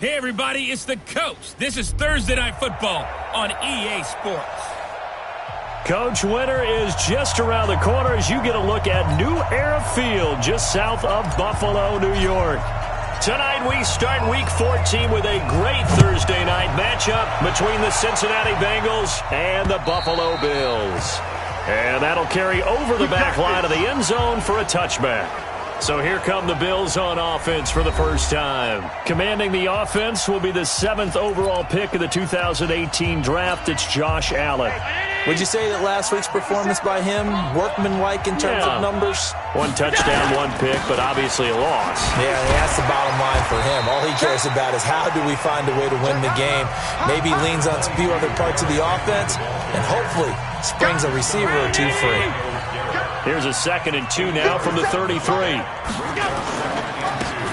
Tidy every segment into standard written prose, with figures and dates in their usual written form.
Hey, everybody, it's the Coach. This is Thursday Night Football on EA Sports. Coach, winter is just around the corner as you get a look at New Era Field just south of Buffalo, New York. Tonight we start Week 14 with a great Thursday night matchup between the Cincinnati Bengals and the Buffalo Bills. And that'll carry over the back line of the end zone for a touchback. So here come the Bills on offense for the first time. Commanding the offense will be the 7th overall pick of the 2018 draft. It's Josh Allen. Would you say that last week's performance by him, workmanlike in terms of numbers? 1 touchdown, 1 pick, but obviously a loss. Yeah, that's the bottom line for him. All he cares about is how do we find a way to win the game. Maybe leans on a few other parts of the offense, and hopefully springs a receiver or two free. Here's a 2nd and 2 now from the 33.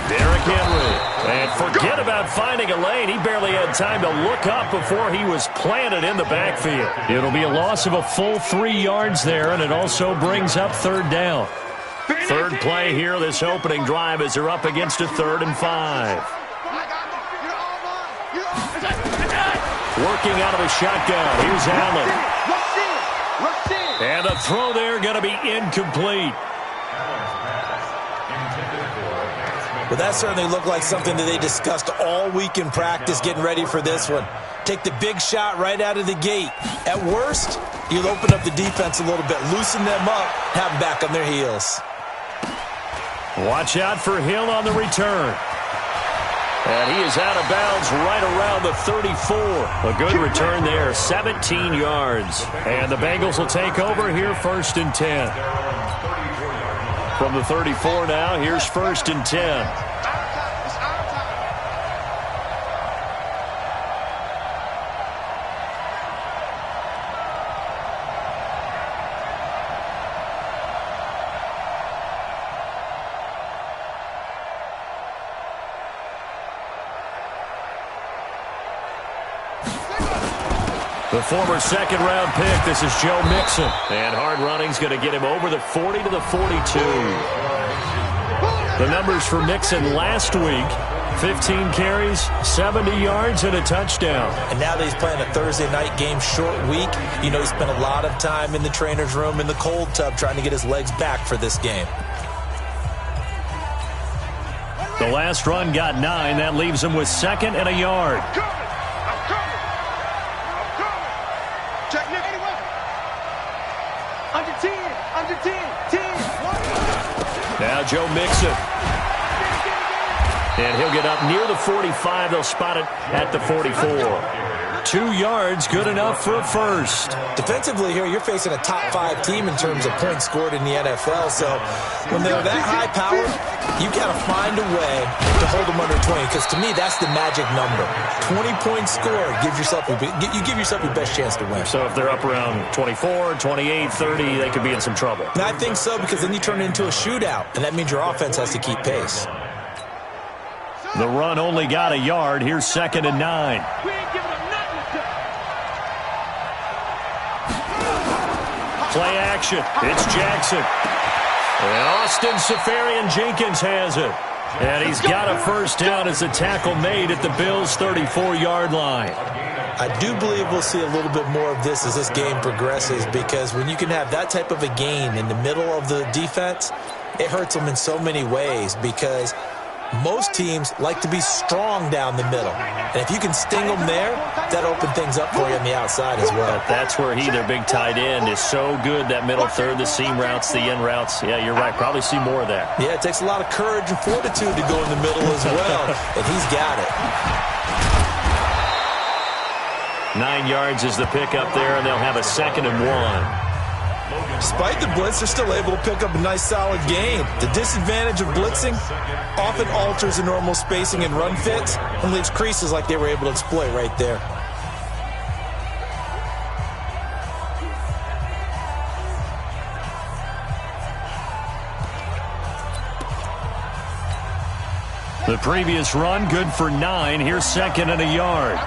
Derrick Henry. And forget about finding a lane. He barely had time to look up before he was planted in the backfield. It'll be a loss of a full 3 yards there, and it also brings up 3rd down. 3rd play here, this opening drive, as they're up against a 3rd and 5. Working out of a shotgun. Here's Allen. And the throw there going to be incomplete. Well, that certainly looked like something that they discussed all week in practice getting ready for this one. Take the big shot right out of the gate. At worst, you'll open up the defense a little bit, loosen them up, have them back on their heels. Watch out for Hill on the return. And he is out of bounds right around the 34. A good return there, 17 yards. And the Bengals will take over here 1st and 10. From the 34 now, here's 1st and 10. The former 2nd-round pick, this is Joe Mixon. And hard running's going to get him over the 40 to the 42. The numbers for Mixon last week, 15 carries, 70 yards, and a touchdown. And now that he's playing a Thursday night game, short week, you know he spent a lot of time in the trainer's room in the cold tub trying to get his legs back for this game. The last run got 9. That leaves him with 2nd and a yard. Now Joe Mixon. And he'll get up near the 45. They'll spot it at the 44. 2 yards, good enough for a first. Defensively here, you're facing a top 5 team in terms of points scored in the NFL. So when they're that high powered, you got to find a way to hold them under 20. Because to me, that's the magic number. 20 points scored, you give yourself your best chance to win. So if they're up around 24, 28, 30, they could be in some trouble. And I think so, because then you turn it into a shootout, and that means your offense has to keep pace. The run only got a yard. Here's 2nd and 9. Play action. It's Jackson. And Austin Seferian-Jenkins has it. And he's got a first down as a tackle made at the Bills' 34-yard line. I do believe we'll see a little bit more of this as this game progresses, because when you can have that type of a gain in the middle of the defense, it hurts them in so many ways, because most teams like to be strong down the middle. And if you can sting them there, that opens things up for you on the outside as well. That's where their big tight end, is so good, that middle third, the seam routes, the in routes. Yeah, you're right. Probably see more of that. Yeah, it takes a lot of courage and fortitude to go in the middle as well, and he's got it. 9 yards is the pickup there, and they'll have a 2nd and 1. Despite the blitz, they're still able to pick up a nice, solid gain. The disadvantage of blitzing often alters the normal spacing and run fits and leaves creases like they were able to exploit right there. The previous run, good for 9. Here's 2nd and a yard.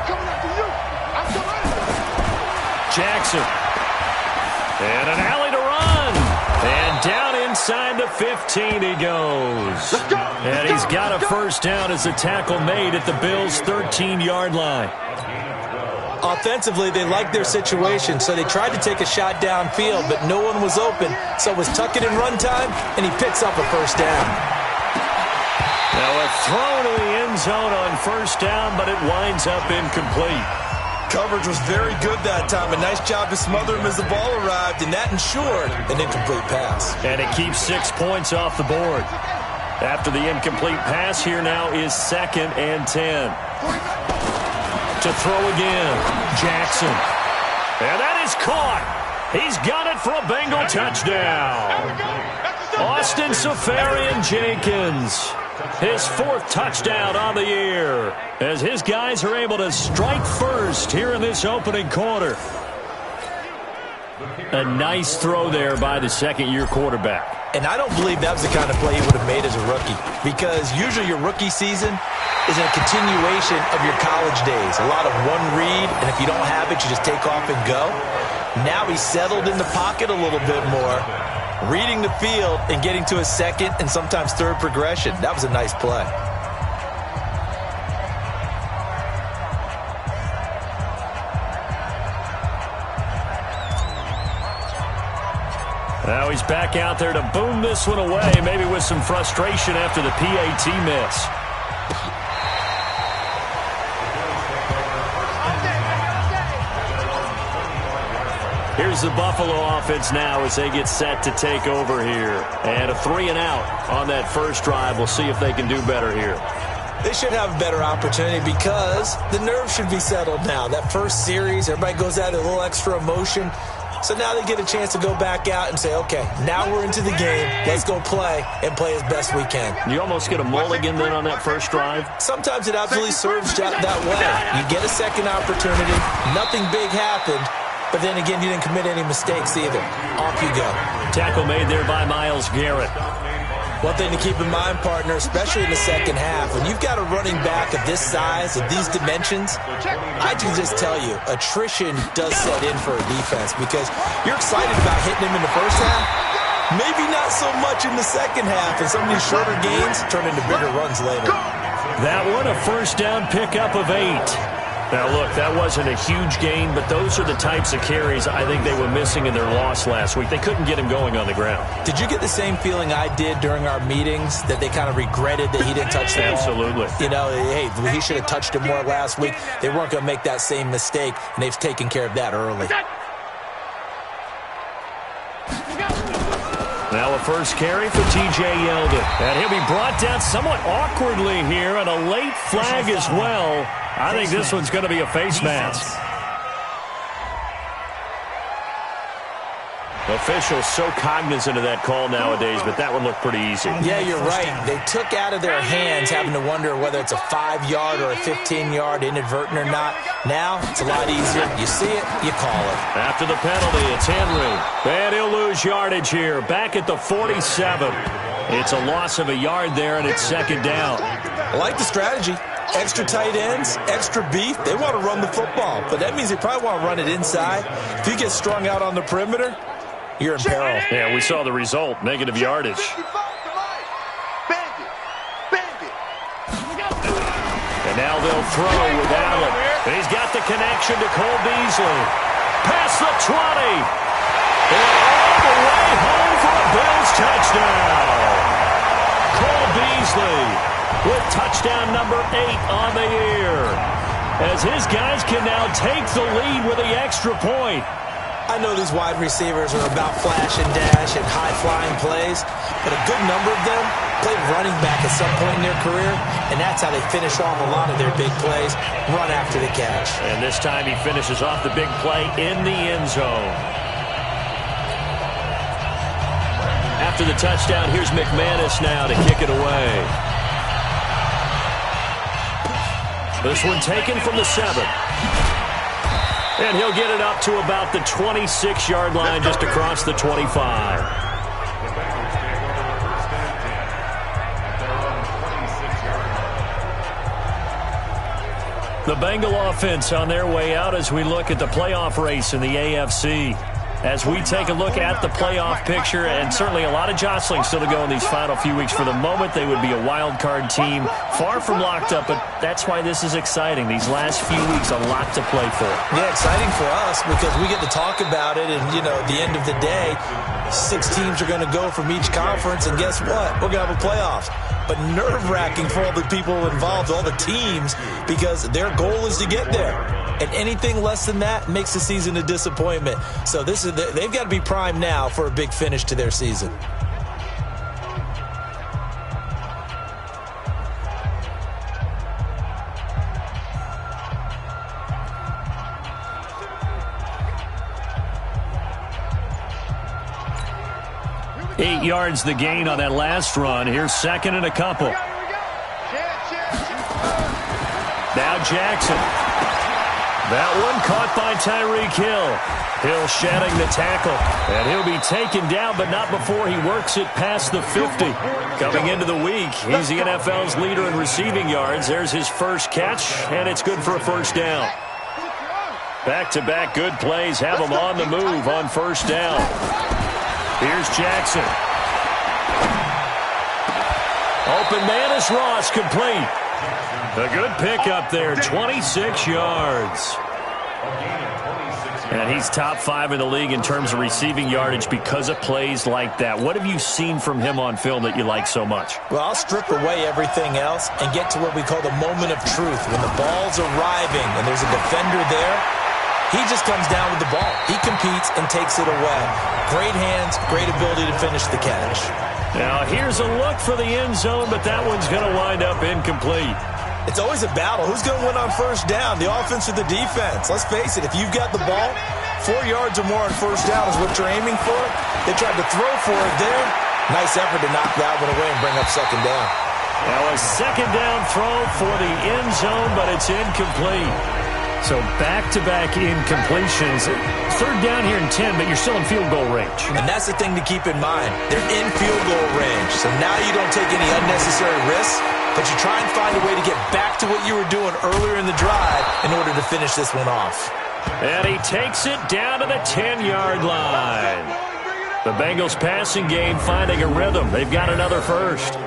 Jackson. And an alley to run. And down inside the 15 he goes. And he's got a first down as a tackle made at the Bills' 13-yard line. Offensively, they liked their situation, so they tried to take a shot downfield, but no one was open, so it was tuck it in run time, and he picks up a first down. Now a throw to the end zone on first down, but it winds up incomplete. Coverage was very good that time. A nice job to smother him as the ball arrived, and that ensured an incomplete pass. And it keeps 6 points off the board. After the incomplete pass, here now is 2nd and 10. To throw again, Jackson. And that is caught. He's got it for a Bengal touchdown. Austin Seferian-Jenkins, his 4th touchdown on the year, as his guys are able to strike first here in this opening quarter. A nice throw there by the second-year quarterback. And I don't believe that was the kind of play he would have made as a rookie, because usually your rookie season is a continuation of your college days. A lot of one read, and if you don't have it, you just take off and go. Now he's settled in the pocket a little bit more, reading the field and getting to a second and sometimes third progression. That was a nice play. Now he's back out there to boom this one away, maybe with some frustration after the PAT miss. Here's the Buffalo offense now as they get set to take over here. And a 3-and-out on that first drive. We'll see if they can do better here. They should have a better opportunity because the nerves should be settled now. That first series, everybody goes out with a little extra emotion. So now they get a chance to go back out and say, okay, now we're into the game. Let's go play and play as best we can. You almost get a mulligan then on that first drive? Sometimes it absolutely serves that way. You get a second opportunity. Nothing big happened. But then again, you didn't commit any mistakes either. Off you go. Tackle made there by Myles Garrett. One thing to keep in mind, partner, especially in the second half, when you've got a running back of this size, of these dimensions, I can just tell you, attrition does set in for a defense because you're excited about hitting him in the first half, maybe not so much in the second half, and some of these shorter gains turn into bigger runs later. That one, a first down pickup of 8. Now, look, that wasn't a huge gain, but those are the types of carries I think they were missing in their loss last week. They couldn't get him going on the ground. Did you get the same feeling I did during our meetings, that they kind of regretted that he didn't touch the ball? Absolutely. You know, hey, he should have touched it more last week. They weren't going to make that same mistake, and they've taken care of that early. Now a first carry for T.J. Yeldon. And he'll be brought down somewhat awkwardly here, and a late flag as well. I think this one's going to be a face mask. Officials so cognizant of that call nowadays, but that one looked pretty easy. Yeah, you're right. They took out of their hands having to wonder whether it's a 5-yard or a 15-yard inadvertent or not. Now, it's a lot easier. You see it, you call it. After the penalty, it's Henry. And he'll lose yardage here. Back at the 47. It's a loss of a yard there, and it's second down. I like the strategy. Extra tight ends, extra beef. They want to run the football, but that means they probably want to run it inside. If you get strung out on the perimeter, you're in peril. Yeah, we saw the result, negative yardage. And now they'll throw with Allen. And he's got the connection to Cole Beasley. Past the 20. And all the way home for a Bills touchdown. Cole Beasley with touchdown number 8 on the year, as his guys can now take the lead with the extra point. I know these wide receivers are about flash and dash and high-flying plays, but a good number of them played running back at some point in their career, and that's how they finish off a lot of their big plays, run after the catch. And this time he finishes off the big play in the end zone. After the touchdown, here's McManus now to kick it away. This one taken from the 7. And he'll get it up to about the 26-yard line, just across the 25. The Bengal offense on their way out as we look at the playoff race in the AFC. As we take a look at the playoff picture, and certainly a lot of jostling still to go in these final few weeks. For the moment, they would be a wild card team, far from locked up, but that's why this is exciting. These last few weeks, a lot to play for. Yeah, exciting for us because we get to talk about it, and, you know, at the end of the day, 6 teams are going to go from each conference, and guess what? We're going to have a playoffs. But nerve-wracking for all the people involved, all the teams, because their goal is to get there. And anything less than that makes the season a disappointment. So they've got to be primed now for a big finish to their season. Eight yards the gain on that last run. Here's second and a couple. Now Jackson. That one caught by Tyreek Hill. Hill shedding the tackle. And he'll be taken down, but not before he works it past the 50. Coming into the week, he's the NFL's leader in receiving yards. There's his first catch, and it's good for a first down. Back-to-back good plays have him on the move on first down. Here's Jackson. Open man is Ross, complete. A good pickup there, 26 yards. And he's top 5 in the league in terms of receiving yardage because of plays like that. What have you seen from him on film that you like so much? Well, I'll strip away everything else and get to what we call the moment of truth. When the ball's arriving and there's a defender there, he just comes down with the ball. He competes and takes it away. Great hands, great ability to finish the catch. Now, here's a look for the end zone, but that one's going to wind up incomplete. It's always a battle. Who's going to win on first down, the offense or the defense? Let's face it, if you've got the ball, 4 yards or more on first down is what you're aiming for. They tried to throw for it there. Nice effort to knock that one away and bring up second down. Now a second down throw for the end zone, but it's incomplete. So back-to-back incompletions. Third down here in 10, but you're still in field goal range. And that's the thing to keep in mind. They're in field goal range. So now you don't take any unnecessary risks, but you try and find a way to get back to what you were doing earlier in the drive in order to finish this one off. And he takes it down to the 10-yard line. The Bengals passing game finding a rhythm. They've got another first.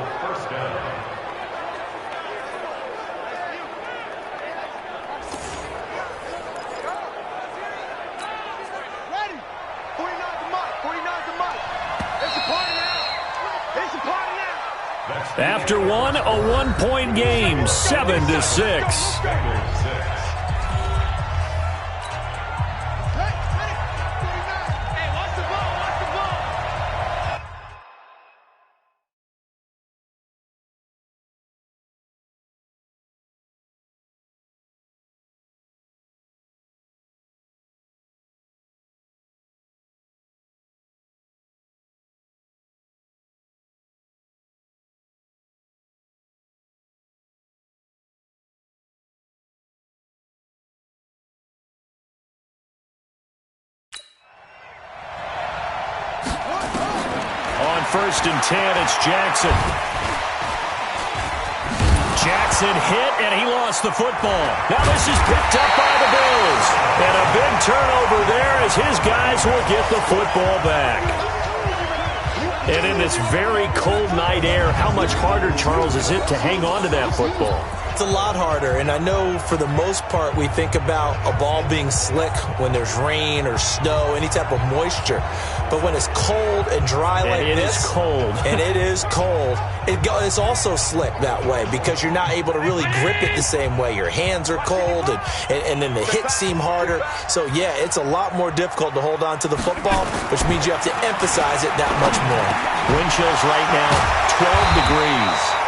After one, a one-point game, 7-6. First and 10, it's Jackson. Jackson hit, and he lost the football. Now this is picked up by the Bills. And a big turnover there as his guys will get the football back. And in this very cold night air, how much harder, Charles, is it to hang on to that football? It's a lot harder, and I know for the most part we think about a ball being slick when there's rain or snow, any type of moisture. But when it's cold and dry like this, it is cold. And it is cold, it's also slick that way because you're not able to really grip it the same way. Your hands are cold, and then the hits seem harder. So, yeah, it's a lot more difficult to hold on to the football, which means you have to emphasize it that much more. Wind chills right now, 12 degrees.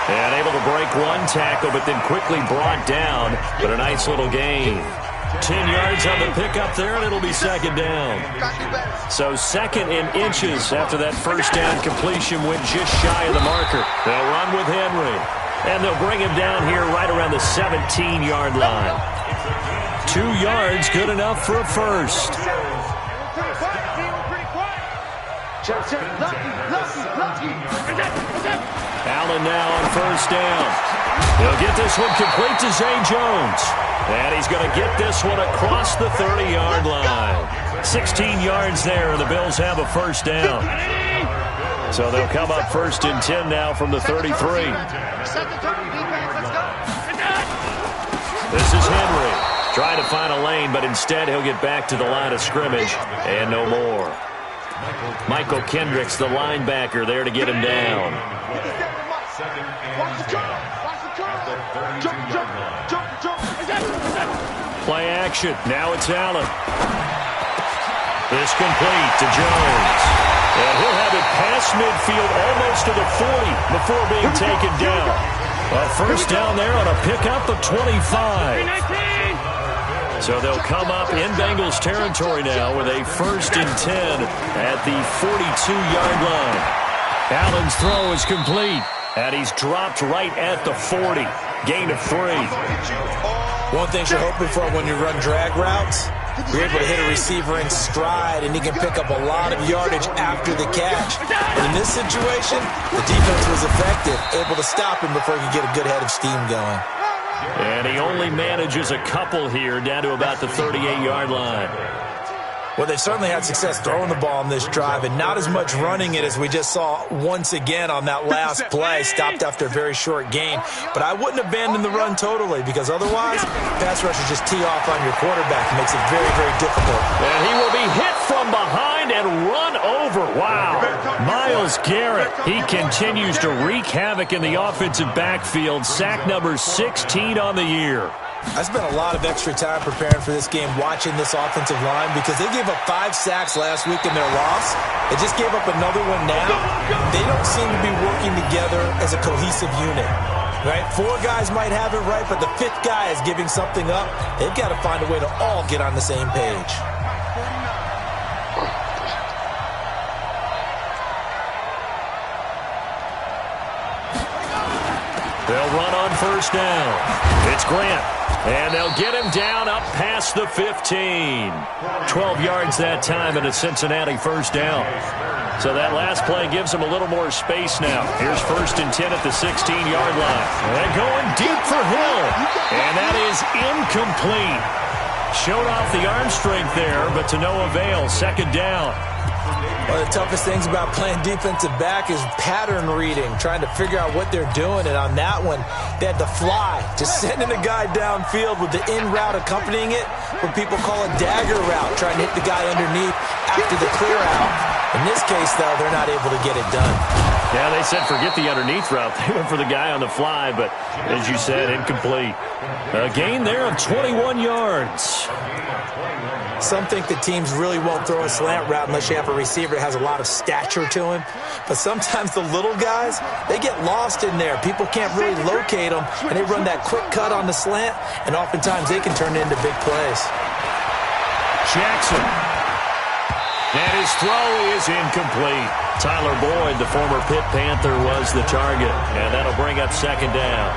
And able to break one tackle, but then quickly brought down. But a nice little gain. 10 yards on the pickup there, and it'll be second down. So second in inches after that first down completion went just shy of the marker. They'll run with Henry. And they'll bring him down here right around the 17-yard line. 2 yards, good enough for a first. Allen now on first down. He'll get this one complete to Zay Jones. And he's going to get this one across the 30-yard line. 16 yards there, and the Bills have a first down. So they'll come up 1st and 10 now from the 33. This is Henry. Trying to find a lane, but instead he'll get back to the line of scrimmage and no more. Michael Kendricks, the linebacker, there to get him down. Play action. Now it's Allen. It's complete to Jones. And he'll have it past midfield almost to the 40 before being taken down. A first down there on a pickup of 25. So they'll come up in Bengals territory now with a 1st and 10 at the 42-yard line. Allen's throw is complete, and he's dropped right at the 40. Gain of 3. One thing you're hoping for when you run drag routes, you're able to hit a receiver in stride, and he can pick up a lot of yardage after the catch. And in this situation, the defense was effective, able to stop him before he could get a good head of steam going. And he only manages a couple here down to about the 38-yard line. Well, they've certainly had success throwing the ball on this drive and not as much running it as we just saw once again on that last play. Stopped after a very short gain. But I wouldn't abandon the run totally because otherwise, pass rushers just tee off on your quarterback. It makes it very, very difficult. And he will be hit from behind and run over. Wow. Myles Garrett, he continues to wreak havoc in the offensive backfield. Sack number 16 on the year. I spent a lot of extra time preparing for this game watching this offensive line because they gave up 5 sacks last week in their loss. They just gave up another one now. They don't seem to be working together as a cohesive unit. Right? 4 guys might have it right, but the 5th guy is giving something up. They've got to find a way to all get on the same page. They'll run on first down. It's Grant. And they'll get him down up past the 15. 12 yards that time and a Cincinnati first down. So that last play gives them a little more space now. Here's 1st and 10 at the 16-yard line. And going deep for Hill. And that is incomplete. Showed off the arm strength there, but to no avail. 2nd down. One of the toughest things about playing defensive back is pattern reading, trying to figure out what they're doing. And on that one, they had to fly, just sending a guy downfield with the in route accompanying it, what people call a dagger route, trying to hit the guy underneath after the clear out. In this case, though, they're not able to get it done. Yeah, they said forget the underneath route. They went for the guy on the fly, but as you said, incomplete. A gain there of 21 yards. Some think that teams really won't throw a slant route unless you have a receiver that has a lot of stature to him. But sometimes the little guys, they get lost in there. People can't really locate them, and they run that quick cut on the slant, and oftentimes they can turn it into big plays. Jackson. And his throw is incomplete. Tyler Boyd, the former Pitt Panther, was the target, and that'll bring up 2nd down.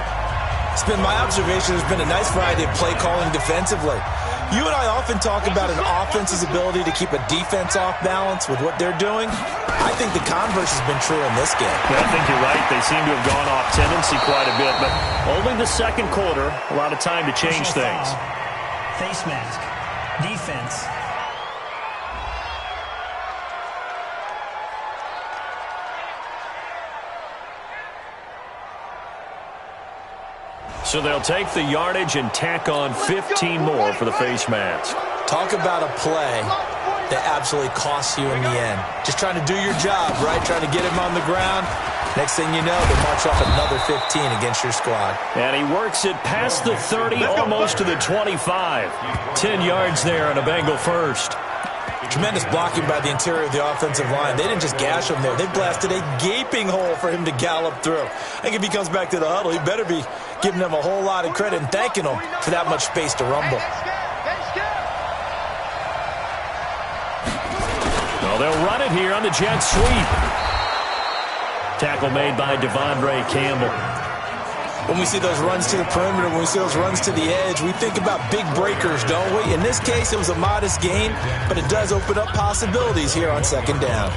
It's been my observation there's been a nice variety of play calling defensively. You and I often talk about an offense's ability to keep a defense off balance with what they're doing. I think the converse has been true in this game. Yeah, I think you're right. They seem to have gone off tendency quite a bit, but only the 2nd quarter, a lot of time to change things. Face mask. Defense. So they'll take the yardage and tack on 15 more for the face mask. Talk about a play that absolutely costs you in the end. Just trying to do your job, right? Trying to get him on the ground. Next thing you know, they march off another 15 against your squad. And he works it past the 30, almost to the 25. 10 yards there on a Bengal first. Tremendous blocking by the interior of the offensive line. They didn't just gash him there. They blasted a gaping hole for him to gallop through. I think if he comes back to the huddle, he better be giving them a whole lot of credit and thanking them for that much space to rumble. Well, they'll run it here on the jet sweep. Tackle made by Devondre Campbell. When we see those runs to the perimeter, when we see those runs to the edge, we think about big breakers, don't we? In this case, it was a modest gain, but it does open up possibilities here on 2nd down.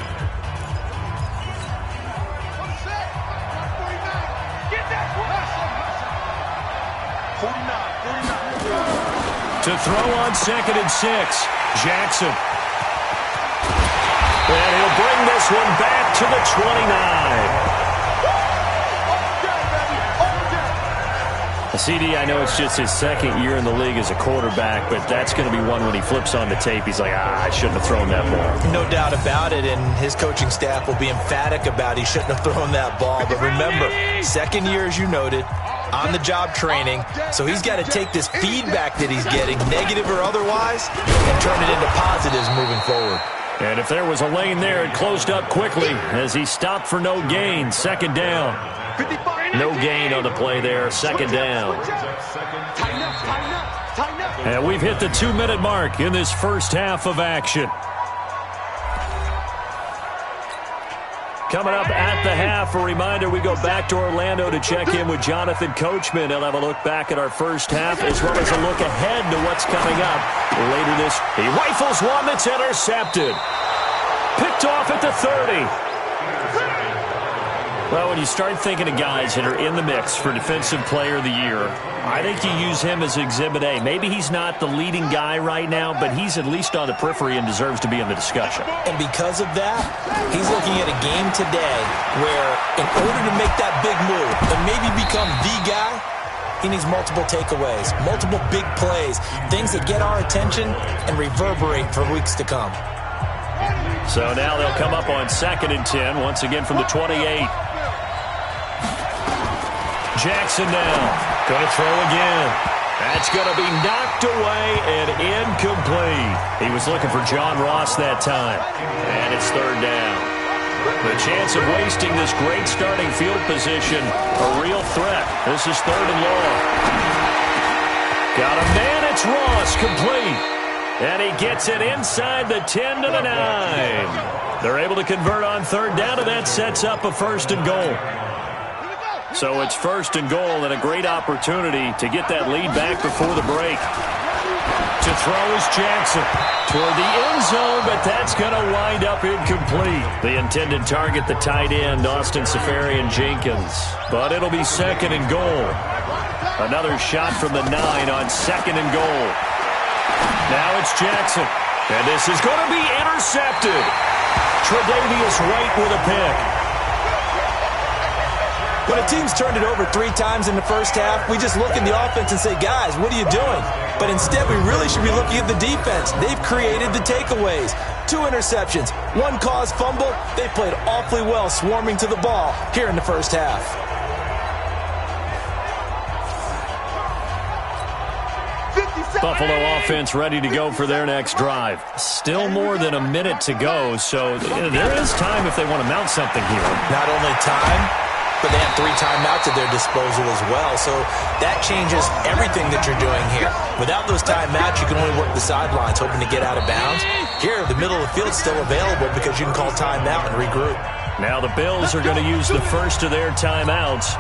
To throw on 2nd and 6. Jackson. And he'll bring this one back to the 29. CD, I know it's just his 2nd year in the league as a quarterback, but that's going to be one when he flips on the tape. He's like, I shouldn't have thrown that ball. No doubt about it, and his coaching staff will be emphatic about he shouldn't have thrown that ball. But remember, 2nd year, as you noted, on-the-job training, so he's got to take this feedback that he's getting, negative or otherwise, and turn it into positives moving forward. And if there was a lane there, it closed up quickly as he stopped for no gain. 2nd down. No gain on the play there. 2nd down. And we've hit the 2-minute mark in this first half of action. Coming up at the half, a reminder, we go back to Orlando to check in with Jonathan Coachman. He'll have a look back at our first half as well as a look ahead to what's coming up later this. He rifles one that's intercepted. Picked off at the 30. Well, when you start thinking of guys that are in the mix for Defensive Player of the Year, I think you use him as Exhibit A. Maybe he's not the leading guy right now, but he's at least on the periphery and deserves to be in the discussion. And because of that, he's looking at a game today where in order to make that big move and maybe become the guy, he needs multiple takeaways, multiple big plays, things that get our attention and reverberate for weeks to come. So now they'll come up on 2nd and 10, once again from the 28. Jackson now. Going to throw again. That's going to be knocked away and incomplete. He was looking for John Ross that time. And it's 3rd down. The chance of wasting this great starting field position, a real threat. This is 3rd and long. Got a man, it's Ross, complete. And he gets it inside the 10 to the 9. They're able to convert on 3rd down, and that sets up a 1st and goal. So it's 1st and goal and a great opportunity to get that lead back before the break. To throw is Jackson toward the end zone, but that's going to wind up incomplete. The intended target, the tight end, Austin Seferian-Jenkins. But it'll be 2nd and goal. Another shot from the 9 on 2nd and goal. Now it's Jackson. And this is going to be intercepted. Tre'Davious White with a pick. When a team's turned it over 3 times in the first half, we just look at the offense and say, guys, what are you doing? But instead, we really should be looking at the defense. They've created the takeaways. 2 interceptions, 1 caused fumble. They played awfully well swarming to the ball here in the first half. Buffalo offense ready to go for their next drive. Still more than a minute to go, so there is time if they want to mount something here. Not only time, but they have 3 timeouts at their disposal as well. So that changes everything that you're doing here. Without those timeouts, you can only work the sidelines, hoping to get out of bounds. Here, the middle of the field's still available because you can call timeout and regroup. Now the Bills are going to use the first of their timeouts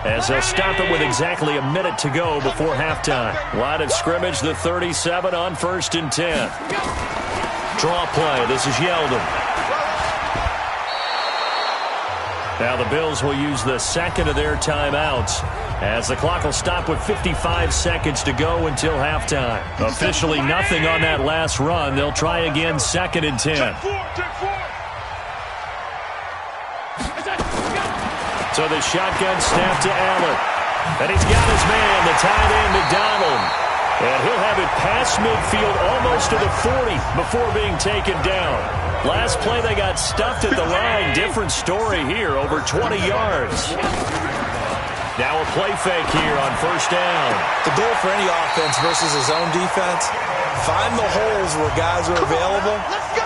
as they'll stop it with exactly a minute to go before halftime. Line of scrimmage, the 37 on 1st and 10. Draw play. This is Yeldon. Now the Bills will use the 2nd of their timeouts as the clock will stop with 55 seconds to go until halftime. Officially nothing on that last run. They'll try again 2nd and 10. So the shotgun snap to Allen. And he's got his man, the tight end, McDonald. And he'll have it past midfield almost to the 40 before being taken down. Last play, they got stuffed at the line. Different story here, over 20 yards. Now a play fake here on 1st down. The goal for any offense versus his own defense, find the holes where guys are available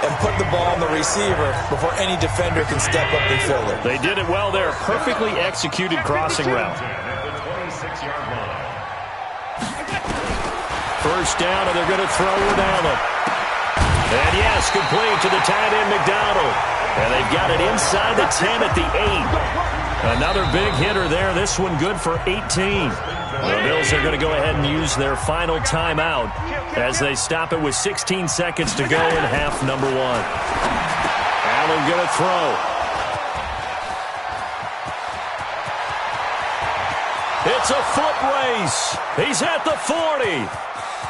and put the ball on the receiver before any defender can step up and fill it. They did it well there. Perfectly executed crossing route. 1st down, and they're going to throw it Allen. And yes, complete to the tight end, McDonald. And they've got it inside the 10 at the 8. Another big hitter there. This one good for 18. The Bills are going to go ahead and use their final timeout as they stop it with 16 seconds to go in half number 1. Allen going to throw. It's a foot race. He's at the 40.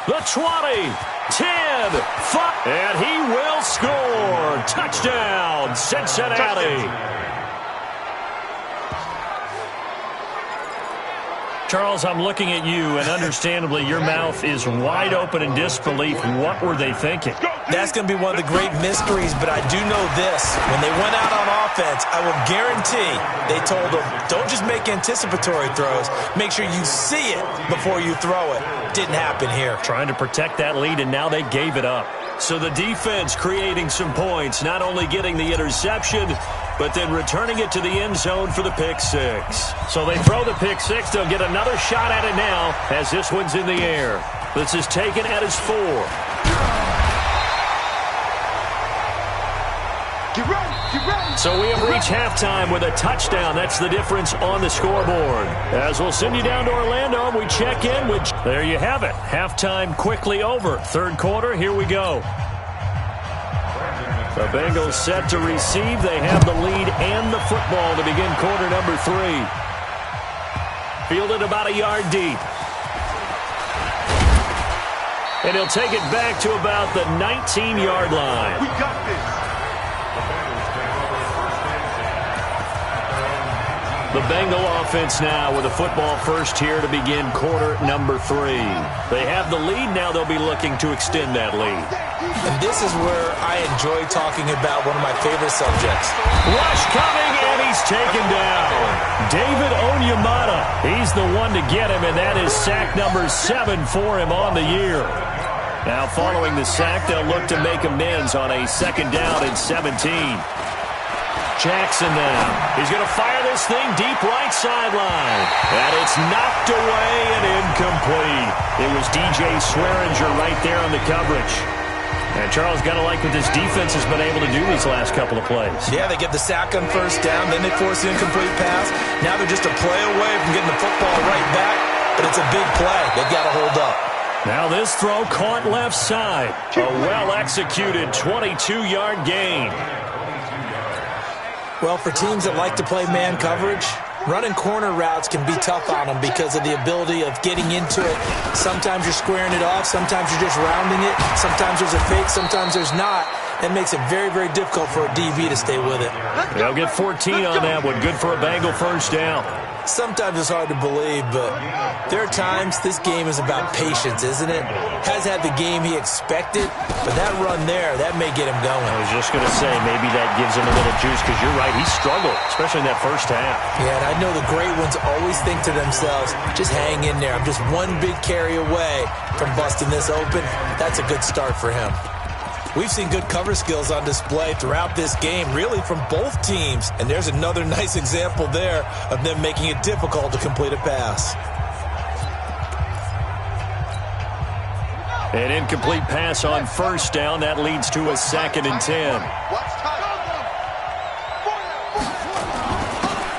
the 20, 10, 5, and he will score. Touchdown, Cincinnati. Charles, I'm looking at you, and understandably, your mouth is wide open in disbelief. What were they thinking? That's going to be one of the great mysteries, but I do know this. When they went out on offense, I will guarantee they told them, don't just make anticipatory throws. Make sure you see it before you throw it. Didn't happen here. Trying to protect that lead, and now they gave it up. So the defense creating some points, not only getting the interception, but then returning it to the end zone for the pick six. So they throw the pick six. They'll get another shot at it now as this one's in the air. This is taken at his 4. Get ready. So we have reached halftime with a touchdown. That's the difference on the scoreboard. As we'll send you down to Orlando, we check in with... There you have it. Halftime quickly over. Third quarter, here we go. The Bengals set to receive. They have the lead and the football to begin quarter number 3. Fielded about a yard deep. And he'll take it back to about the 19-yard line. We got this. The Bengal offense now with a football first here to begin quarter number 3. They have the lead. Now they'll be looking to extend that lead. And this is where I enjoy talking about one of my favorite subjects. Rush coming, and he's taken down. David Onyemata. He's the one to get him, and that is sack number 7 for him on the year. Now following the sack, they'll look to make amends on a second down and 17. Jackson now. He's going to fire this thing deep right sideline. And it's knocked away and incomplete. It was DJ Swearinger right there on the coverage. And Charles, got to like what this defense has been able to do these last couple of plays. Yeah, they get the sack on first down, then they force the incomplete pass. Now they're just a play away from getting the football right back. But it's a big play. They've got to hold up. Now this throw caught left side. A well-executed 22-yard gain. Well, for teams that like to play man coverage, running corner routes can be tough on them because of the ability of getting into it. Sometimes you're squaring it off. Sometimes you're just rounding it. Sometimes there's a fake. Sometimes there's not. That makes it very, very difficult for a DB to stay with it. They'll get 14 on that one. Good for a Bengal first down. Sometimes it's hard to believe, but there are times this game is about patience, isn't it? Has had the game he expected, but that run there, that may get him going. I was just going to say, maybe that gives him a little juice, because you're right, he struggled, especially in that first half. Yeah, and I know the great ones always think to themselves, just hang in there. I'm just one big carry away from busting this open. That's a good start for him. We've seen good cover skills on display throughout this game, really from both teams. And there's another nice example there of them making it difficult to complete a pass. An incomplete pass on first down. That leads to a 2nd and 10.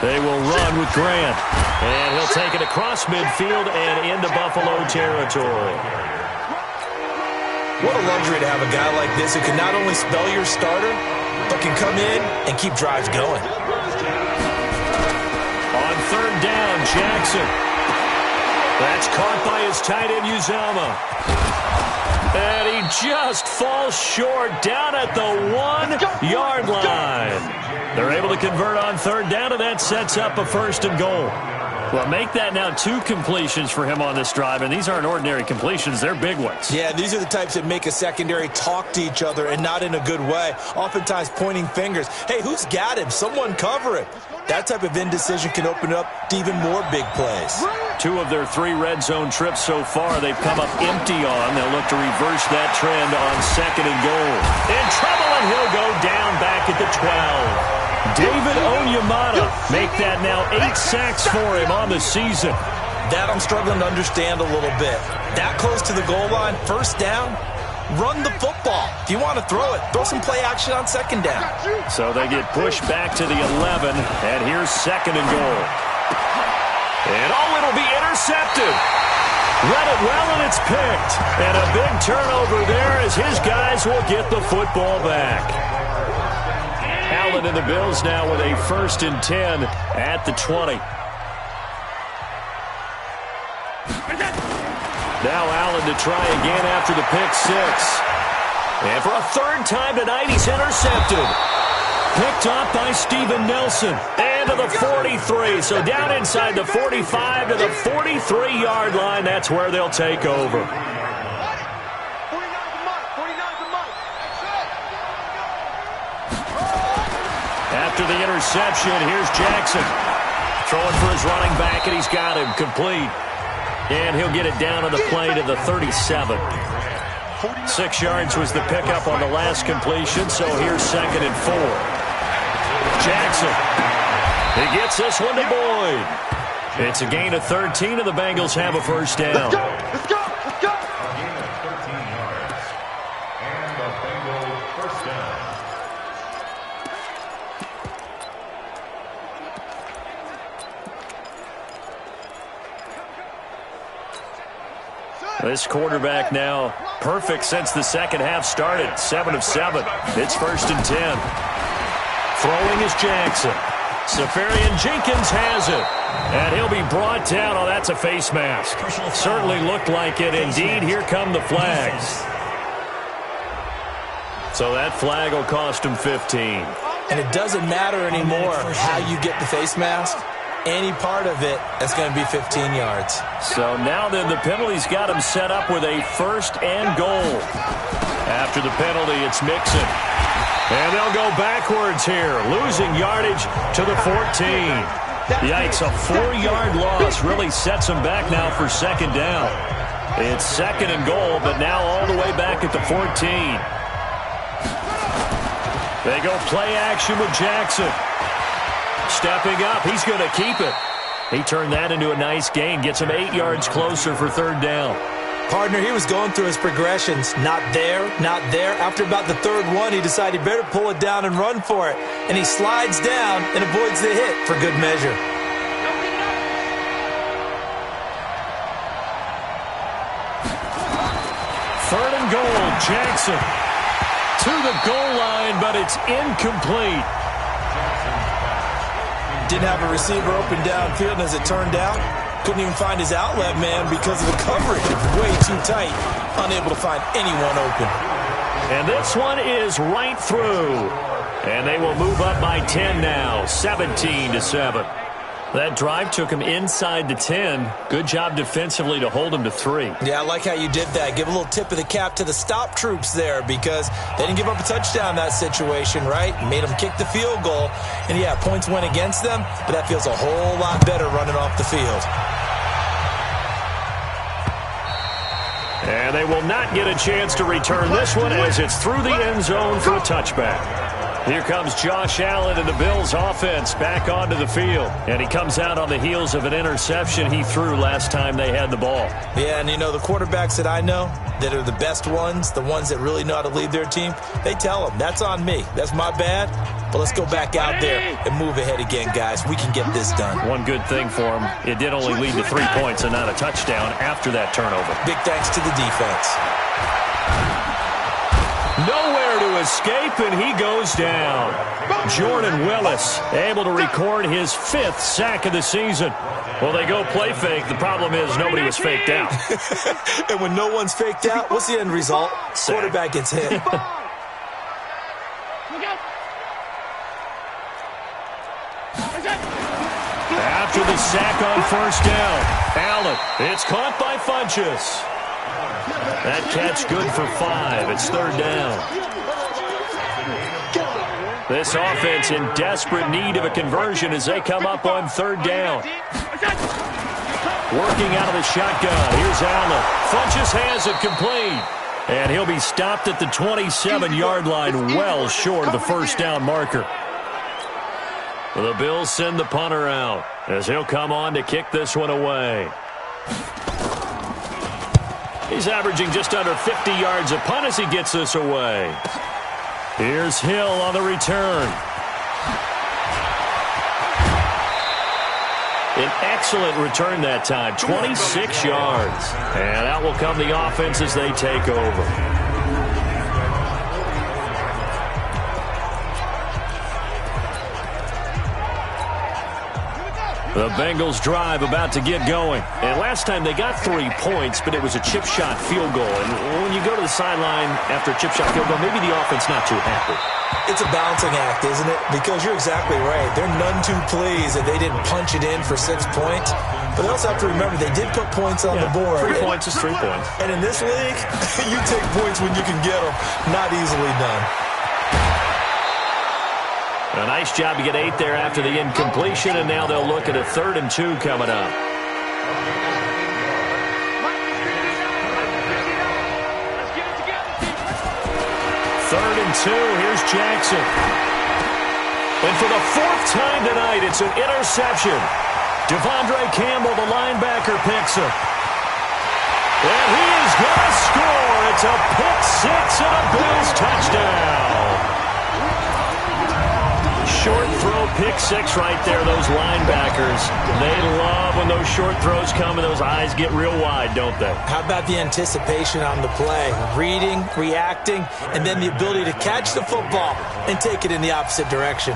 They will run with Grant. And he'll take it across midfield and into Buffalo territory. What a luxury to have a guy like this who can not only spell your starter, but can come in and keep drives going. On third down, Jackson. That's caught by his tight end, Uzomah. And he just falls short down at the 1-yard line. They're able to convert on third down, and that sets up a 1st and goal. Well, make that now 2 completions for him on this drive, and these aren't ordinary completions. They're big ones. Yeah, these are the types that make a secondary talk to each other and not in a good way, oftentimes pointing fingers. Hey, who's got him? Someone cover it. That type of indecision can open up to even more big plays. 2 of their 3 red zone trips so far, they've come up empty on. They'll look to reverse that trend on 2nd and goal. In trouble, and he'll go down back at the 12. David Onyemata make that now 8 sacks for him on the season. That I'm struggling to understand a little bit. That close to the goal line, first down, run the football. If you want to throw it, throw some play action on 2nd down. So they get pushed back to the 11, and here's 2nd and goal. And it'll be intercepted. Read it well, and it's picked. And a big turnover there as his guys will get the football back. Allen and the Bills now with a 1st and 10 at the 20. Now Allen to try again after the pick six. And for a third time tonight, he's intercepted. Picked up by Steven Nelson. And to the 43. So down inside the 45 to the 43-yard line. That's where they'll take over. After the interception, here's Jackson. Throwing for his running back, and he's got him complete. And he'll get it down on the play to the 37. 6 yards was the pickup on the last completion, so here's 2nd and 4. Jackson. He gets this one to Boyd. It's a gain of 13, and the Bengals have a first down. Let's go! Let's go! Let's go! And the Bengals first down. This quarterback now perfect since the second half started. 7 of 7. It's 1st and 10. Throwing is Jackson. Safarian Jenkins has it. And he'll be brought down. Oh, that's a face mask. Certainly looked like it. Indeed, here come the flags. So that flag will cost him 15. And it doesn't matter anymore how you get the face mask. Any part of it, that's going to be 15 yards. So now then the penalty's got him set up with a 1st and goal. After the penalty, it's Mixon. And they'll go backwards here, losing yardage to the 14. Yikes, a 4-yard loss really sets them back now for 2nd down. It's 2nd and goal, but now all the way back at the 14. They go play action with Jackson. Stepping up, he's going to keep it. He turned that into a nice gain, gets him 8 yards closer for 3rd down. Partner, he was going through his progressions. Not there, not there. After about the 3rd one, he decided he better pull it down and run for it. And he slides down and avoids the hit for good measure. Third and goal, Jackson to the goal line, but it's incomplete. Didn't have a receiver open downfield, and as it turned out, couldn't even find his outlet man because of the coverage. Way too tight, unable to find anyone open. And this one is right through. And they will move up by 10 now, 17-7. That drive took him inside the 10. Good job defensively to hold him to 3. Yeah, I like how you did that. Give a little tip of the cap to the stop troops there because they didn't give up a touchdown in that situation, right? Made them kick the field goal. And, yeah, points went against them, but that feels a whole lot better running off the field. And they will not get a chance to return this one as it's through the end zone for a touchback. Here comes Josh Allen and the Bills offense back onto the field. And he comes out on the heels of an interception he threw last time they had the ball. Yeah, and you know, the quarterbacks that I know that are the best ones, the ones that really know how to lead their team, they tell them, that's on me. That's my bad. But let's go back out there and move ahead again, guys. We can get this done. One good thing for him, it did only lead to 3 points and not a touchdown after that turnover. Big thanks to the defense. Nowhere to escape, and he goes down. Jordan Willis able to record his 5th sack of the season. Well, they go play fake. The problem is nobody was faked out. And when no one's faked out, what's the end result? Sack. Quarterback gets hit. After the sack on 1st down, Allen, it's caught by Funchess. That catch good for 5. It's 3rd down. This offense in desperate need of a conversion as they come up on 3rd down. Working out of the shotgun. Here's Allen. Funchess has it complete. And he'll be stopped at the 27-yard line, well short of the 1st down marker. The Bills send the punter out as he'll come on to kick this one away. He's averaging just under 50 yards a punt as he gets this away. Here's Hill on the return. An excellent return that time, 26 yards. And out will come the offense as they take over. The Bengals drive about to get going. And last time they got 3 points, but it was a chip shot field goal. And when you go to the sideline after a chip shot field goal, maybe the offense not too happy. It's a balancing act, isn't it? Because you're exactly right. They're none too pleased that they didn't punch it in for 6 points. But they also have to remember they did put points on the board. 3 points is 3 points. And in this league, you take points when you can get them. Not easily done. A nice job to get 8 there after the incompletion, and now they'll look at a 3rd and 2 coming up. 3rd and 2, here's Jackson. And for the 4th time tonight, it's an interception. Devondre Campbell, the linebacker, picks it. And he is going to score. It's a pick 6 and a Bills touchdown. Short throw, pick 6 right there, those linebackers. They love when those short throws come and those eyes get real wide, don't they? How about the anticipation on the play? Reading, reacting, and then the ability to catch the football and take it in the opposite direction.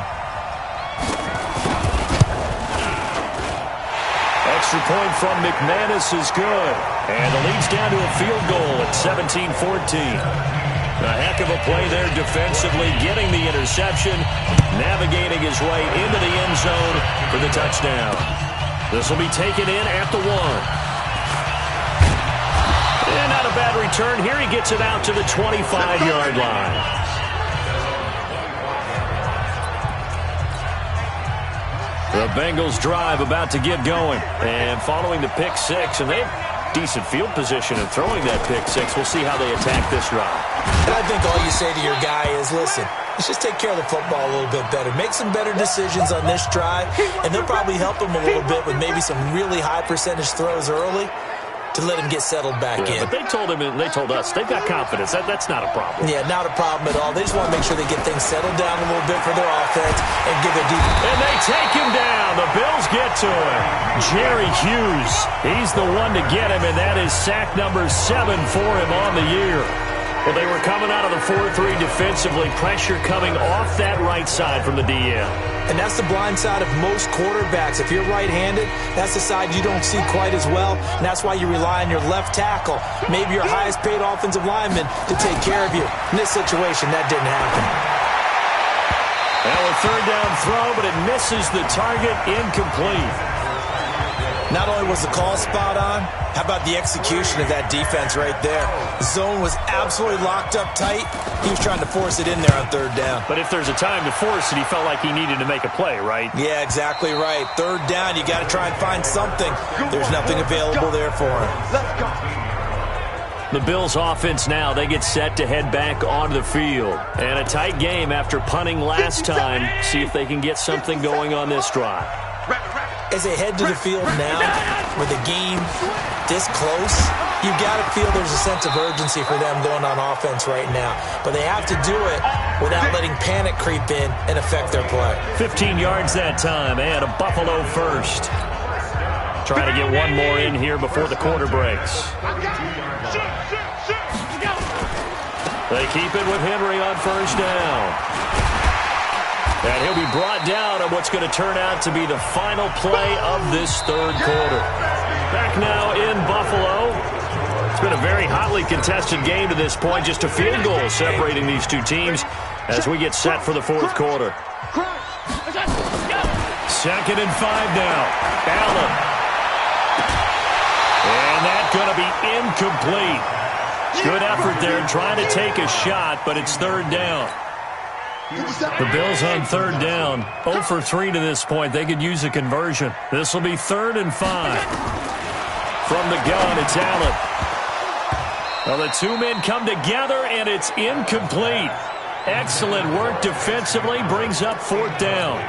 Extra point from McManus is good. And the lead's down to a field goal at 17-14. A heck of a play there defensively, getting the interception, navigating his way into the end zone for the touchdown. This will be taken in at the 1. And not a bad return. Here he gets it out to the 25-yard line. The Bengals drive about to get going. And following the pick 6, and they have decent field position and throwing that pick 6. We'll see how they attack this drive. And I think all you say to your guy is, listen, let's just take care of the football a little bit better. Make some better decisions on this drive, and they'll probably help him a little bit with maybe some really high percentage throws early to let him get settled back in. But they told him, and they told us, they've got confidence. That's not a problem. Yeah, not a problem at all. They just want to make sure they get things settled down a little bit for their offense and give their defense. And they take him down. The Bills get to him. Jerry Hughes, he's the one to get him, and that is sack number 7 for him on the year. Well, they were coming out of the 4-3 defensively. Pressure coming off that right side from the DN. And that's the blind side of most quarterbacks. If you're right-handed, that's the side you don't see quite as well. And that's why you rely on your left tackle, maybe your highest-paid offensive lineman, to take care of you. In this situation, that didn't happen. Now a 3rd down throw, but it misses the target, incomplete. Not only was the call spot on, how about the execution of that defense right there? The zone was absolutely locked up tight. He was trying to force it in there on 3rd down. But if there's a time to force it, he felt like he needed to make a play, right? Yeah, exactly right. 3rd down, you got to try and find something. There's nothing available there for him. The Bills offense now, they get set to head back onto the field. And a tight game after punting last time. See if they can get something going on this drive. As they head to the field now, with the game this close, you got to feel there's a sense of urgency for them going on offense right now. But they have to do it without letting panic creep in and affect their play. 15 yards that time, and a Buffalo first. Trying to get one more in here before the quarter breaks. They keep it with Henry on 1st down. And he'll be brought down on what's going to turn out to be the final play of this 3rd quarter. Back now in Buffalo. It's been a very hotly contested game to this point. Just a field goal separating these two teams as we get set for the 4th quarter. 2nd and 5 now. Allen. And that's going to be incomplete. Good effort there trying to take a shot, but it's 3rd down. The Bills on 3rd down. 0 for 3 to this point. They could use a conversion. This will be 3rd and 5. From the gun, it's Allen. Well, the 2 men come together, and it's incomplete. Excellent work defensively. Brings up 4th down.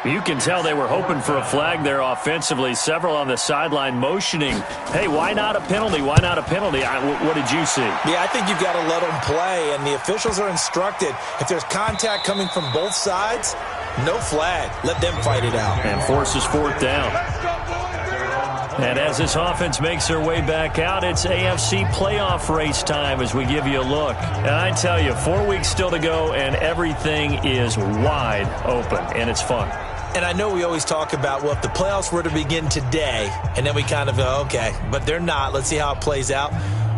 You can tell they were hoping for a flag there offensively. Several on the sideline motioning, hey, why not a penalty? Why not a penalty? What did you see? Yeah, I think you've got to let them play, and the officials are instructed, if there's contact coming from both sides, no flag. Let them fight it out. And forces 4th down. And as this offense makes their way back out, it's AFC playoff race time as we give you a look. And I tell you, 4 weeks still to go, and everything is wide open, and it's fun. And I know we always talk about, well, if the playoffs were to begin today, and then we kind of go, okay, but they're not. Let's see how it plays out.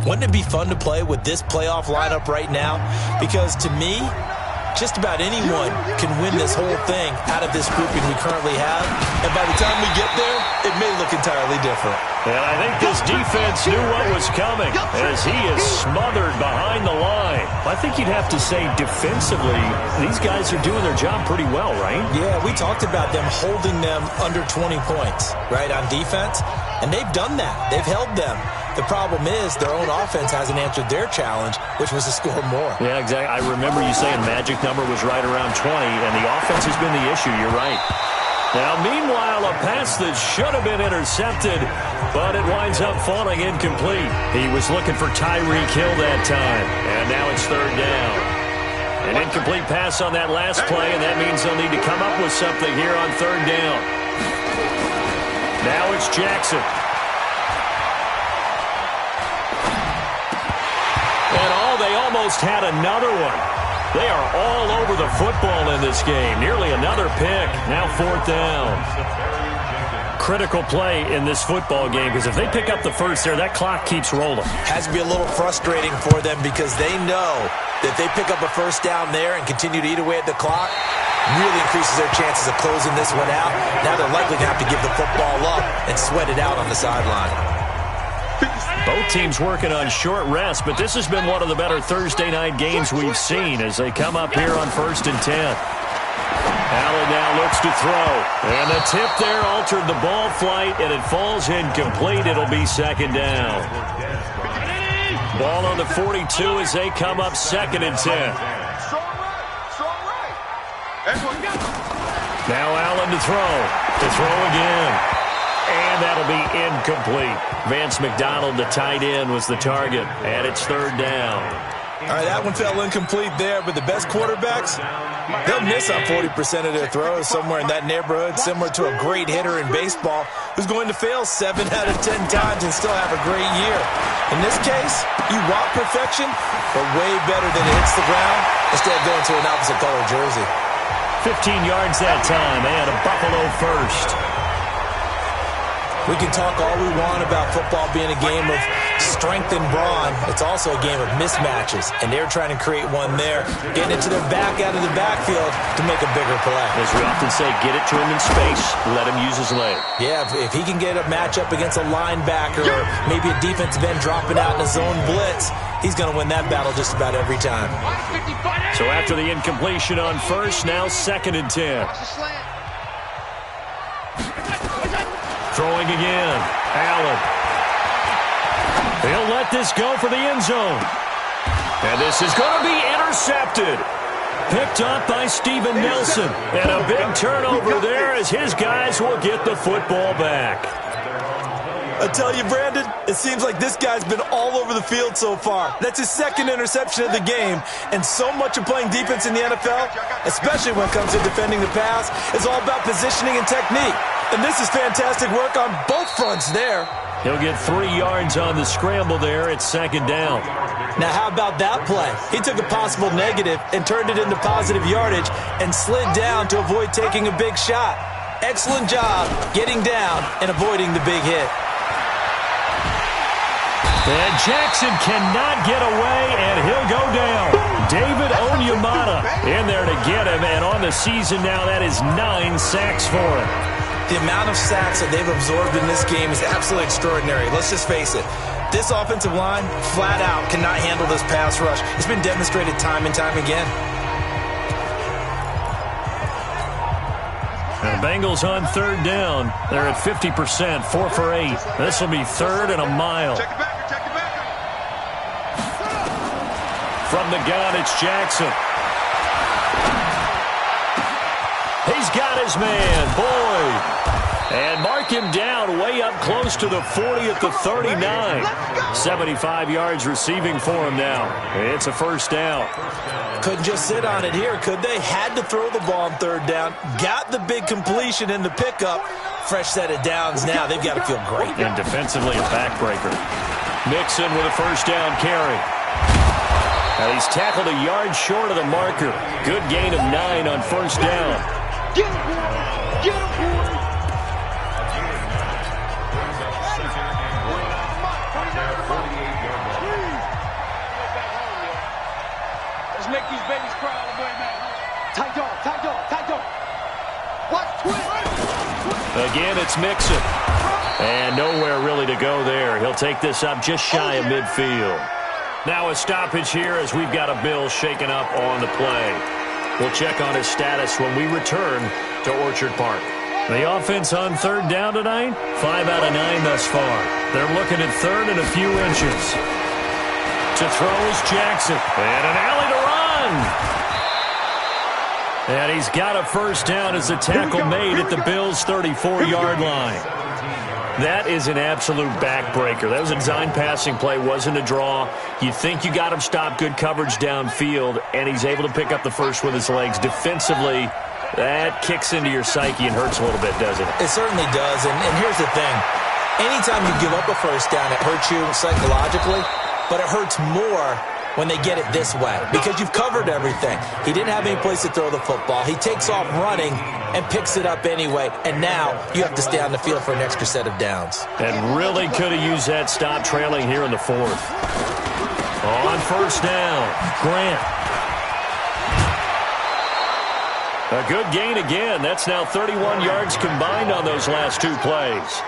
Wouldn't it be fun to play with this playoff lineup right now? Because to me, just about anyone can win this whole thing out of this grouping we currently have. And by the time we get there, it may look entirely different. And I think this defense knew what was coming as he is smothered behind the line. I think you'd have to say defensively, these guys are doing their job pretty well, right? Yeah, we talked about them holding them under 20 points, right, on defense. And they've done that. They've held them. The problem is their own offense hasn't answered their challenge, which was to score more. Yeah, exactly. I remember you saying magic number was right around 20, and the offense has been the issue. You're right. Now, meanwhile, a pass that should have been intercepted, but it winds up falling incomplete. He was looking for Tyreek Hill that time, and now it's third down. An incomplete pass on that last play, and that means they'll need to come up with something here on third down. Now it's Jackson. They almost had another one. They are all over the football in this game. Nearly another pick. Now fourth down. Critical play in this football game because if they pick up the first there, that clock keeps rolling. Has to be a little frustrating for them because they know that if they pick up a first down there and continue to eat away at the clock, really increases their chances of closing this one out. Now they're likely to have to give the football up and sweat it out on the sideline. Both teams working on short rest, but this has been one of the better Thursday night games we've seen as they come up here on 1st and 10. Allen now looks to throw. And the tip there altered the ball flight, and it falls incomplete. It'll be second down. Ball on the 42 as they come up 2nd and 10. Now Allen to throw. To throw again. And that'll be incomplete. Vance McDonald, the tight end, was the target. And it's third down. All right, that one fell incomplete there, but the best quarterbacks, they'll miss on 40% of their throws, somewhere in that neighborhood, similar to a great hitter in baseball who's going to fail 7 out of 10 times and still have a great year. In this case, you want perfection, but way better than it hits the ground instead of going to an opposite color jersey. 15 yards that time, and a Buffalo first. We can talk all we want about football being a game of strength and brawn. It's also a game of mismatches, and they're trying to create one there, getting it to their back out of the backfield to make a bigger play. As we often say, get it to him in space, let him use his leg. Yeah, if he can get a matchup against a linebacker or maybe a defensive end dropping out in a zone blitz, he's going to win that battle just about every time. So after the incompletion on first, now 2nd and 10. Throwing again. Allen. He'll let this go for the end zone. And this is going to be intercepted. Picked up by Steven Nelson. And a big turnover there as his guys will get the football back. I tell you, Brandon, it seems like this guy's been all over the field so far. That's his 2nd interception of the game. And so much of playing defense in the NFL, especially when it comes to defending the pass, is all about positioning and technique. And this is fantastic work on both fronts there. He'll get 3 yards on the scramble there at 2nd down. Now, how about that play? He took a possible negative and turned it into positive yardage and slid down to avoid taking a big shot. Excellent job getting down and avoiding the big hit. And Jackson cannot get away, and he'll go down. David Onyemata in there to get him, and on the season now, that is 9 sacks for him. The amount of sacks that they've absorbed in this game is absolutely extraordinary. Let's just face it. This offensive line, flat out, cannot handle this pass rush. It's been demonstrated time and time again. And the Bengals on third down. They're at 50%, 4 for 8. This will be 3rd and a mile. From the gun, it's Jackson. He's got his man, Boyd. And mark him down way up close to the 40 at the 39. 75 yards receiving for him now. It's a first down. Couldn't just sit on it here, could they? Had to throw the ball on third down. Got the big completion in the pickup. Fresh set of downs now. They've got to feel great. And defensively, a backbreaker. Mixon with a first down carry. Now he's tackled a yard short of the marker. Good gain of 9 on first down. Get him, boy. Let's make these babies cry all the way back home. Tight dog, tight dog, tight dog. Watch twist. Again, it's Mixon. And nowhere really to go there. He'll take this up just shy of midfield. Now a stoppage here as we've got a Bill shaken up on the play. We'll check on his status when we return to Orchard Park. The offense on third down tonight, 5 out of 9 thus far. They're looking at third and a few inches. To throw is Jackson. And an alley to run. And he's got a first down as the tackle made at the Bills' 34-yard line. That is an absolute backbreaker. That was a design passing play, wasn't a draw. You think you got him stopped, good coverage downfield, and he's able to pick up the first with his legs. Defensively, that kicks into your psyche and hurts a little bit, doesn't it? It certainly does, and here's the thing. Anytime you give up a first down, it hurts you psychologically, but it hurts more when they get it this way because you've covered everything. He didn't have any place to throw the football. He takes off running and picks it up anyway, and now you have to stay on the field for an extra set of downs. And really could have used that stop trailing here in the fourth. On first down, Grant. A good gain again. That's now 31 yards combined on those last two plays.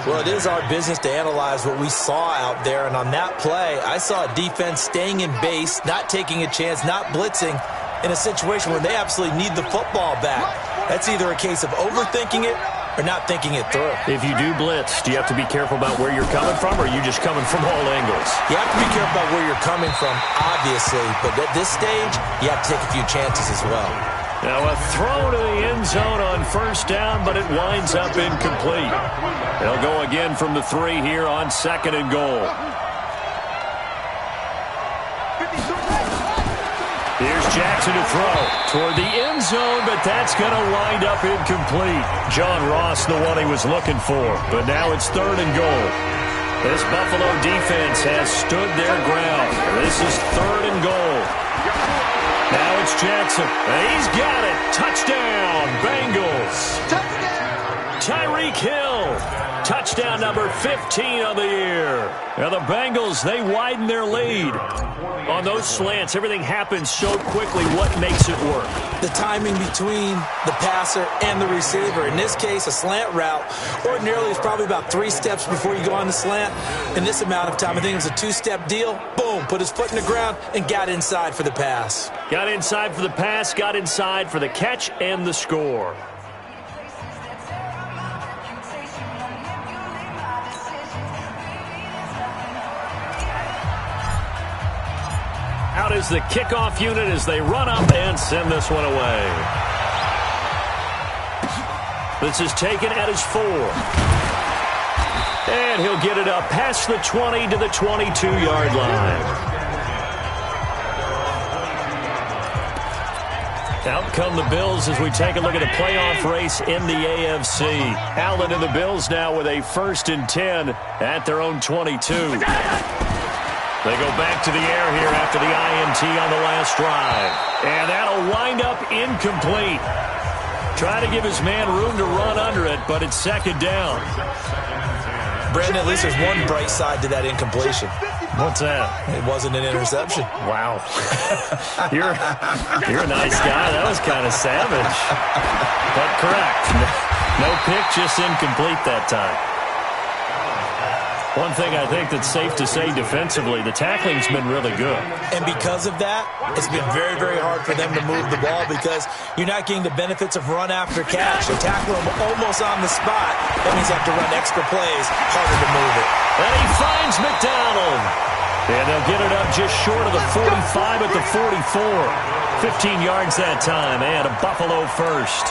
Well, it is our business to analyze what we saw out there, and on that play, I saw a defense staying in base, not taking a chance, not blitzing in a situation where they absolutely need the football back. That's either a case of overthinking it or not thinking it through. If you do blitz, do you have to be careful about where you're coming from, or are you just coming from all angles? You have to be careful about where you're coming from, obviously, but at this stage, you have to take a few chances as well. Now a throw to the end zone on first down, but it winds up incomplete. They'll go again from the 3 here on second and goal. Here's Jackson to throw toward the end zone, but that's going to wind up incomplete. John Ross, the one he was looking for, but now it's third and goal. This Buffalo defense has stood their ground. This is third and goal. Now it's Jackson. He's got it. Touchdown, Bengals. Tyreek Hill. Touchdown number 15 on the year. Now the Bengals, they widen their lead. On those slants, everything happens so quickly. What makes it work? The timing between the passer and the receiver. In this case, a slant route ordinarily is probably about 3 steps before you go on the slant. In this amount of time, I think it was a 2-step deal. Boom, put his foot in the ground and got inside for the pass. Got inside for the pass, got inside for the catch and the score. Out is the kickoff unit as they run up and send this one away. This is taken at his 4. And he'll get it up past the 20 to the 22-yard line. Out come the Bills as we take a look at the playoff race in the AFC. Allen and the Bills now with a 1st and 10 at their own 22. They go back to the air here after the INT on the last drive. And that'll wind up incomplete. Try to give his man room to run under it, but it's second down. Brandon, at least there's one bright side to that incompletion. What's that? It wasn't an interception. Wow. You're a nice guy. That was kind of savage. But correct. No pick, just incomplete that time. One thing I think that's safe to say defensively, the tackling's been really good. And because of that, it's been very, very hard for them to move the ball because you're not getting the benefits of run after catch. They tackle them almost on the spot. That means you have to run extra plays, harder to move it. And he finds McDonald. And they'll get it up just short of the 45 at the 44. 15 yards that time, and a Buffalo first.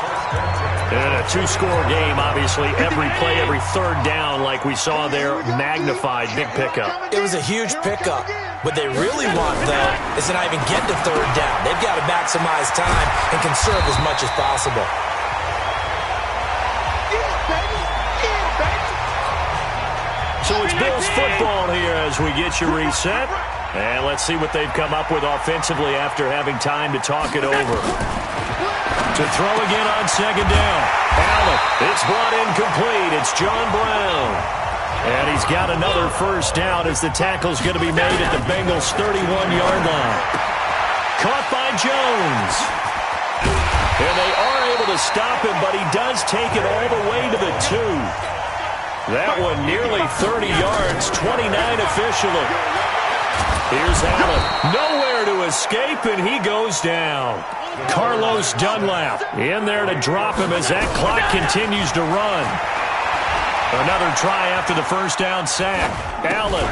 And a 2-score game, obviously. Every play, every third down, like we saw there, magnified. Big pickup. It was a huge pickup. What they really want, though, is to not even get to third down. They've got to maximize time and conserve as much as possible. So it's Bills football here as we get you reset. And let's see what they've come up with offensively after having time to talk it over. To throw again on second down. Allen, it's brought in complete. It's John Brown. And he's got another first down as the tackle's going to be made at the Bengals' 31-yard line. Caught by Jones. And they are able to stop him, but he does take it all the way to the 2. That one nearly 30 yards, 29 officially. Here's Allen. Nowhere to escape, and he goes down. Carlos Dunlap in there to drop him as that clock continues to run. Another try after the first down sack. Allen.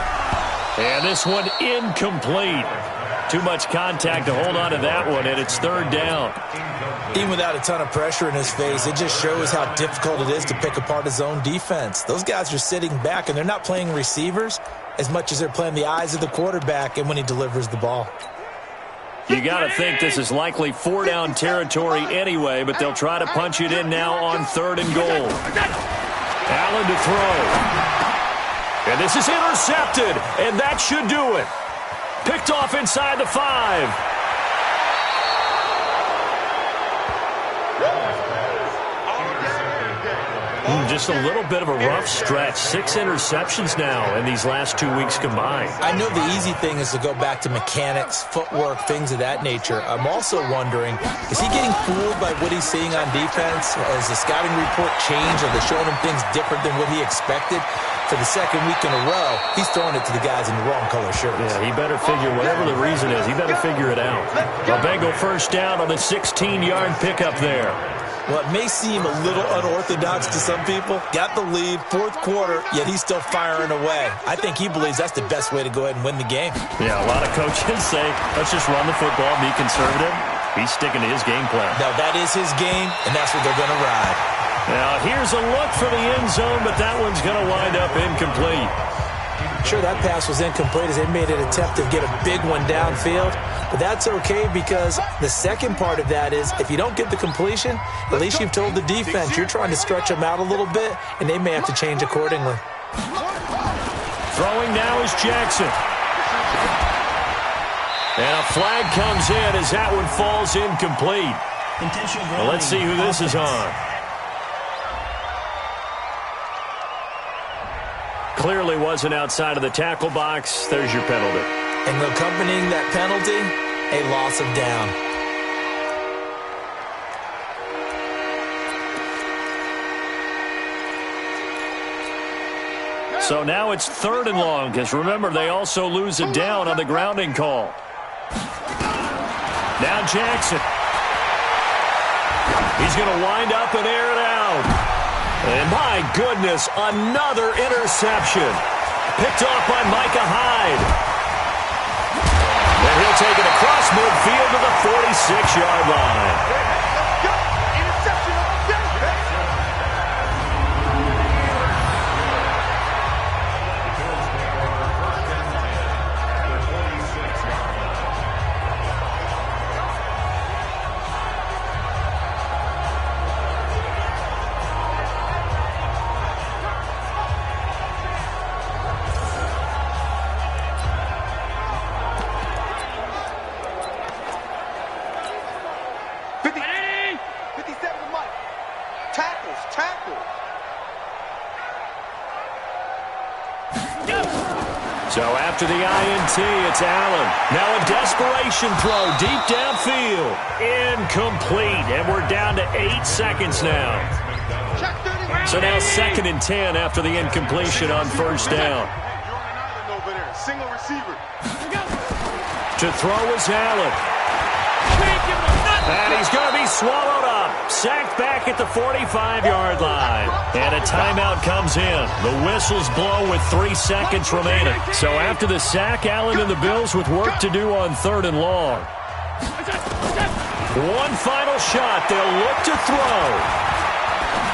And this one incomplete. Too much contact to hold on to that one, and it's third down. Even without a ton of pressure in his face, it just shows how difficult it is to pick apart his own defense. Those guys are sitting back, and they're not playing receivers as much as they're playing the eyes of the quarterback and when he delivers the ball. You got to think this is likely 4-down territory anyway, but they'll try to punch it in now on third and goal. Allen to throw. And this is intercepted, and that should do it. Picked off inside the 5. Just a little bit of a rough stretch. 6 interceptions now in these last 2 weeks combined. I know the easy thing is to go back to mechanics, footwork, things of that nature. I'm also wondering, is he getting fooled by what he's seeing on defense? Has the scouting report changed? Are they showing him things different than what he expected? For the second week in a row, he's throwing it to the guys in the wrong color shirts. Yeah, he better figure, whatever the reason is, he better figure it out. A Bengal first down on a 16-yard pickup there. Well, it may seem a little unorthodox to some people. Got the lead, fourth quarter, yet he's still firing away. I think he believes that's the best way to go ahead and win the game. Yeah, a lot of coaches say, let's just run the football, be conservative. He's sticking to his game plan. Now, that is his game, and that's what they're going to ride. Now, here's a look for the end zone, but that one's going to wind up incomplete. Sure, that pass was incomplete as they made an attempt to get a big one downfield. But that's okay because the second part of that is if you don't get the completion, at least you've told the defense you're trying to stretch them out a little bit, and they may have to change accordingly. Throwing now is Jackson. And a flag comes in as that one falls incomplete. Well, let's see who this is on. Clearly wasn't outside of the tackle box. There's your penalty. And accompanying that penalty, a loss of down. So now it's third and long, because remember, they also lose a down on the grounding call. Now Jackson. He's going to wind up and air it out. And my goodness, another interception. Picked off by Micah Hyde. And he'll take it across midfield to the 46-yard line. So after the INT, it's Allen. Now a desperation throw deep downfield. Incomplete. And we're down to 8 seconds now. So now 2nd and 10 after the incompletion on first down. To throw is Allen. And he's going to be swallowed up. Sacked back at the 45-yard line. And a timeout comes in. The whistles blow with 3 seconds remaining. So after the sack, Allen and the Bills with work to do on third and long. One final shot. They'll look to throw.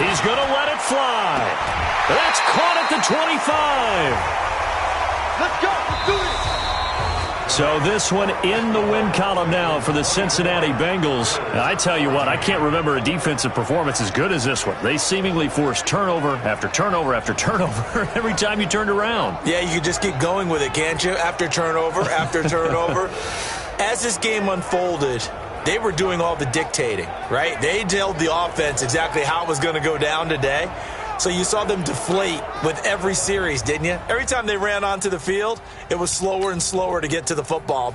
He's going to let it fly. That's caught at the 25. Let's go. Let's do this. So this one in the win column now for the Cincinnati Bengals. And I tell you what, I can't remember a defensive performance as good as this one. They seemingly forced turnover after turnover after turnover every time you turned around. Yeah, you could just keep going with it, can't you? After turnover, after turnover. As this game unfolded, they were doing all the dictating, right? They told the offense exactly how it was going to go down today. So you saw them deflate with every series, didn't you? Every time they ran onto the field, it was slower and slower to get to the football.